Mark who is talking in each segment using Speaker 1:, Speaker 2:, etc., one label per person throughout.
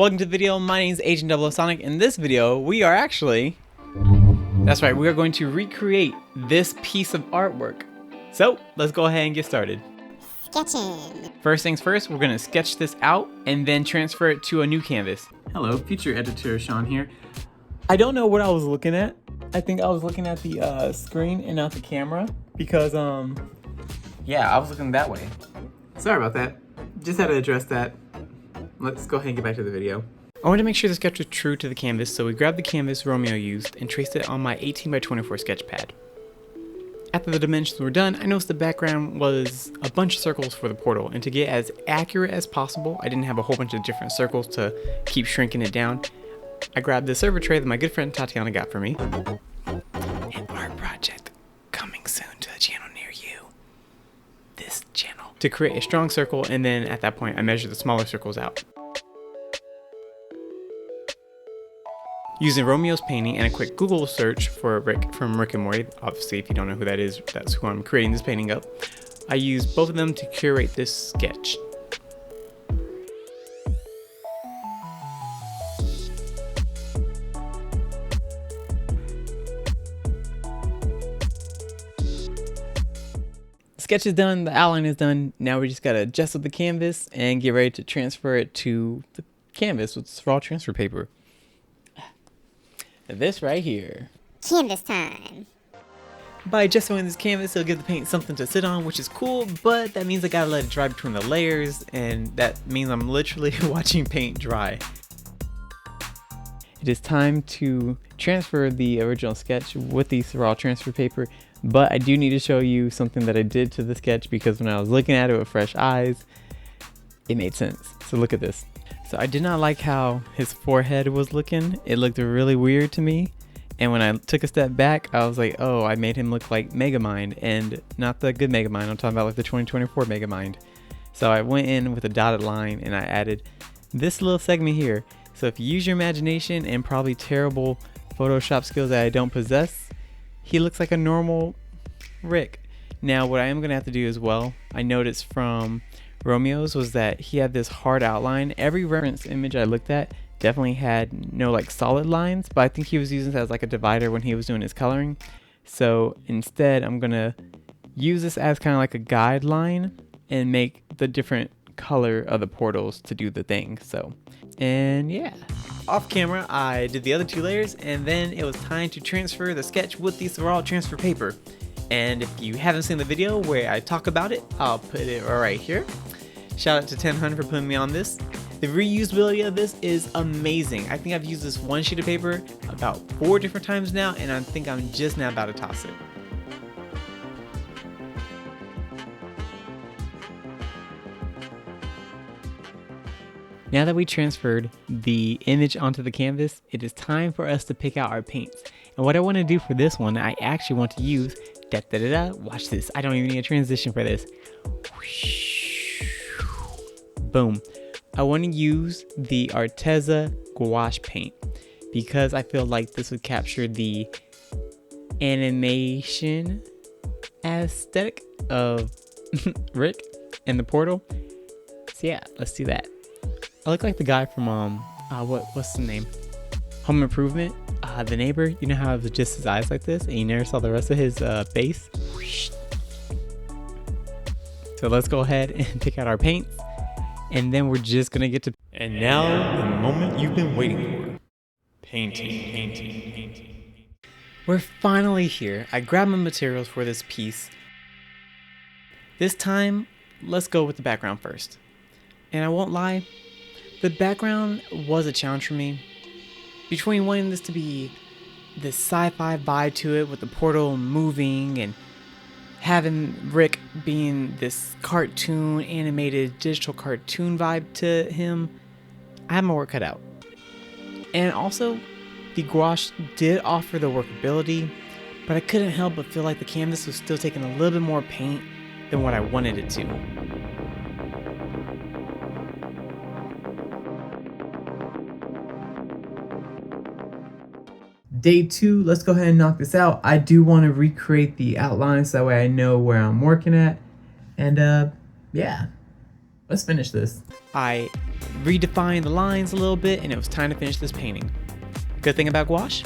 Speaker 1: Welcome to the video. My name is agentoosonic. In this video, we are actually, that's right, we are going to recreate this piece of artwork. So let's go ahead and get started.
Speaker 2: Sketching.
Speaker 1: First things first, we're going to sketch this out and then transfer it to a new canvas. Hello, future editor Sean here. I don't know what I was looking at. I think I was looking at the screen and not the camera because yeah, I was looking that way. Sorry about that. Just had to address that. Let's go ahead and get back to the video. I wanted to make sure the sketch was true to the canvas, so we grabbed the canvas Romeo used and traced it on my 18x24 sketch pad. After the dimensions were done, I noticed the background was a bunch of circles for the portal, and to get as accurate as possible, I didn't have a whole bunch of different circles to keep shrinking it down. I grabbed the server tray that my good friend Tatiana got for me. An art project coming soon to a channel near you. This channel. To create a strong circle, and then at that point I measured the smaller circles out. Using Romeo's painting and a quick Google search for Rick from Rick and Morty, obviously if you don't know who that is, that's who I'm creating this painting of, I used both of them to curate this sketch. The sketch is done, the outline is done, now we just gotta adjust up the canvas and get ready to transfer it to the canvas with raw transfer paper. This right here.
Speaker 2: Canvas time.
Speaker 1: By adjusting this canvas, it'll give the paint something to sit on, which is cool, but that means I gotta let it dry between the layers, and that means I'm literally watching paint dry. It is time to transfer the original sketch with the raw transfer paper, but I do need to show you something that I did to the sketch because when I was looking at it with fresh eyes, it made sense. So look at this. So I did not like how his forehead was looking. It looked really weird to me. And when I took a step back, I was like, oh, I made him look like Megamind, and not the good Megamind. I'm talking about like the 2024 Megamind. So I went in with a dotted line and I added this little segment here. So if you use your imagination and probably terrible Photoshop skills that I don't possess, he looks like a normal Rick. Now what I am gonna have to do as well, I noticed from Romeo's was that he had this hard outline. Every reference image I looked at definitely had no like solid lines, but I think he was using this as like a divider when he was doing his coloring. So instead I'm gonna use this as kind of like a guideline and make the different color of the portals to do the thing. So, and yeah, off camera I did the other two layers, and then it was time to transfer the sketch with the raw transfer paper. And if you haven't seen the video where I talk about it, I'll put it right here. Shout out to 1000 for putting me on this. The reusability of this is amazing. I think I've used this one sheet of paper about 4 different times now, and I think I'm just now about to toss it. Now that we transferred the image onto the canvas, it is time for us to pick out our paints. And what I want to do for this one, I actually want to use watch this. I don't even need a transition for this. Boom. I want to use the Arteza gouache paint because I feel like this would capture the animation aesthetic of Rick and the portal. So yeah, let's do that. I look like the guy from what's the name? Home Improvement. The neighbor, you know how it was just his eyes like this and you never saw the rest of his face? So let's go ahead and pick out our paints, and then we're just gonna get to... And now, the moment you've been waiting for. Painting. We're finally here. I grabbed my materials for this piece. This time, let's go with the background first. And I won't lie, the background was a challenge for me. Between wanting this to be this sci-fi vibe to it with the portal moving and having Rick being this cartoon, animated, digital cartoon vibe to him, I had my work cut out. And also, the gouache did offer the workability, but I couldn't help but feel like the canvas was still taking a little bit more paint than what I wanted it to. Day 2, let's go ahead and knock this out. I do want to recreate the outlines so that way I know where I'm working at. And yeah, let's finish this. I redefined the lines a little bit, and it was time to finish this painting. Good thing about gouache,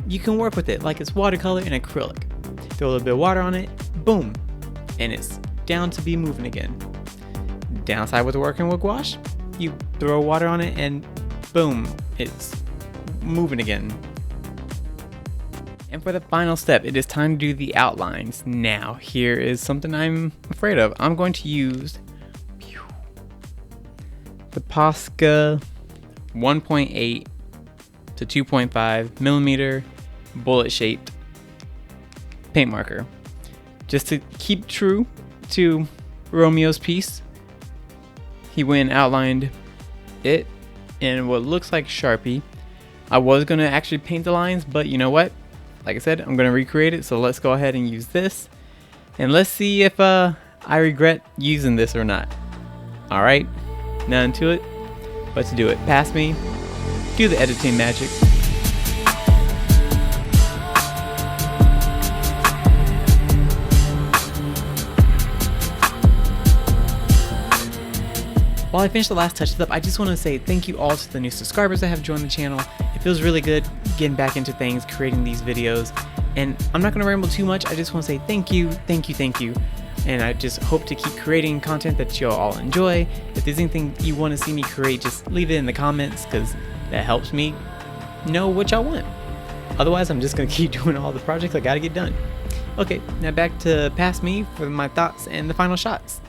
Speaker 1: you can work with it like it's watercolor and acrylic. Throw a little bit of water on it, boom, and it's down to be moving again. Downside with working with gouache, you throw water on it and boom, it's moving again. And for the final step, it is time to do the outlines. Now, here is something I'm afraid of. I'm going to use the Posca 1.8 to 2.5 millimeter bullet shaped paint marker. Just to keep true to Romeo's piece, he went and outlined it in what looks like Sharpie. I was going to actually paint the lines, but you know what? Like I said, I'm going to recreate it, so let's go ahead and use this. And let's see if I regret using this or not. Alright, nothing to it but to do it. Pass me, do the editing magic. While I finish the last touches up, I just want to say thank you all to the new subscribers that have joined the channel. It feels really good getting back into things, creating these videos. And I'm not going to ramble too much. I just want to say thank you, thank you, thank you. And I just hope to keep creating content that you'll all enjoy. If there's anything you want to see me create, just leave it in the comments, because that helps me know what y'all want. Otherwise, I'm just going to keep doing all the projects I got to get done. Okay, now back to Pass Me for my thoughts and the final shots.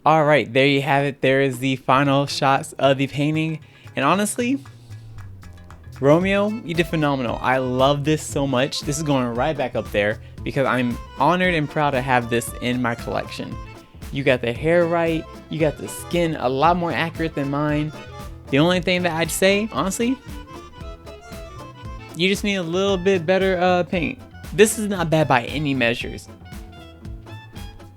Speaker 1: Alright, there you have it. There is the final shots of the painting. And honestly, Romeo, you did phenomenal. I love this so much. This is going right back up there because I'm honored and proud to have this in my collection. You got the hair right. You got the skin a lot more accurate than mine. The only thing that I'd say, honestly, you just need a little bit better paint. This is not bad by any measures.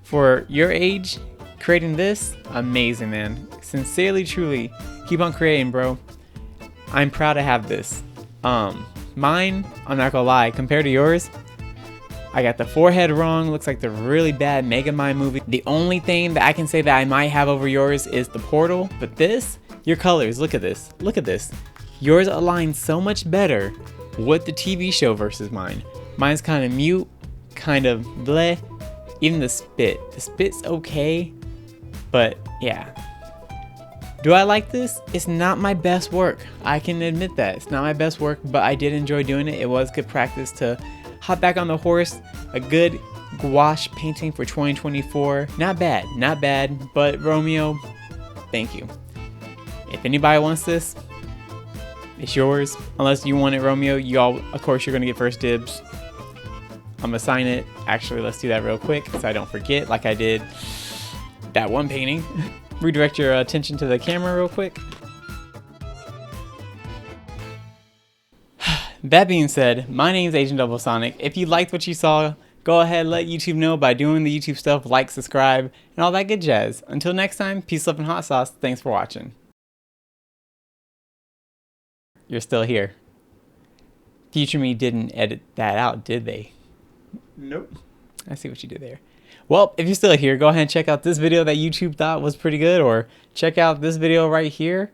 Speaker 1: For your age, creating this, amazing, man. Sincerely, truly, keep on creating, bro. I'm proud to have this. Mine, I'm not gonna lie, compared to yours, I got the forehead wrong. Looks like the really bad Megamind movie. The only thing that I can say that I might have over yours is the portal. But this, your colors, look at this. Look at this. Yours aligns so much better with the TV show versus mine. Mine's kind of mute, kind of bleh. Even the spit. The spit's okay. But yeah, do I like this? It's not my best work. I can admit that. It's not my best work, but I did enjoy doing it. It was good practice to hop back on the horse. A good gouache painting for 2024. Not bad, not bad, but Romeo, thank you. If anybody wants this, it's yours. Unless you want it, Romeo, y'all, of course, you're gonna get first dibs. I'm gonna sign it. Actually, let's do that real quick so I don't forget like I did that one painting. Redirect your attention to the camera real quick. That being said, my name is agentoosonic. If you liked what you saw, go ahead and let YouTube know by doing the YouTube stuff, like, subscribe, and all that good jazz. Until next time, peace, love, and hot sauce. Thanks for watching. You're still here. Future me didn't edit that out, did they? Nope. I see what you did there. Well, if you're still here, go ahead and check out this video that YouTube thought was pretty good, or check out this video right here.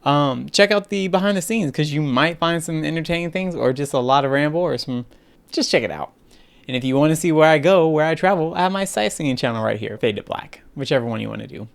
Speaker 1: Check out the behind the scenes, because you might find some entertaining things, or just a lot of ramble, or some, just check it out. And if you want to see where I go, where I travel, I have my sightseeing channel right here, fade to black, whichever one you want to do.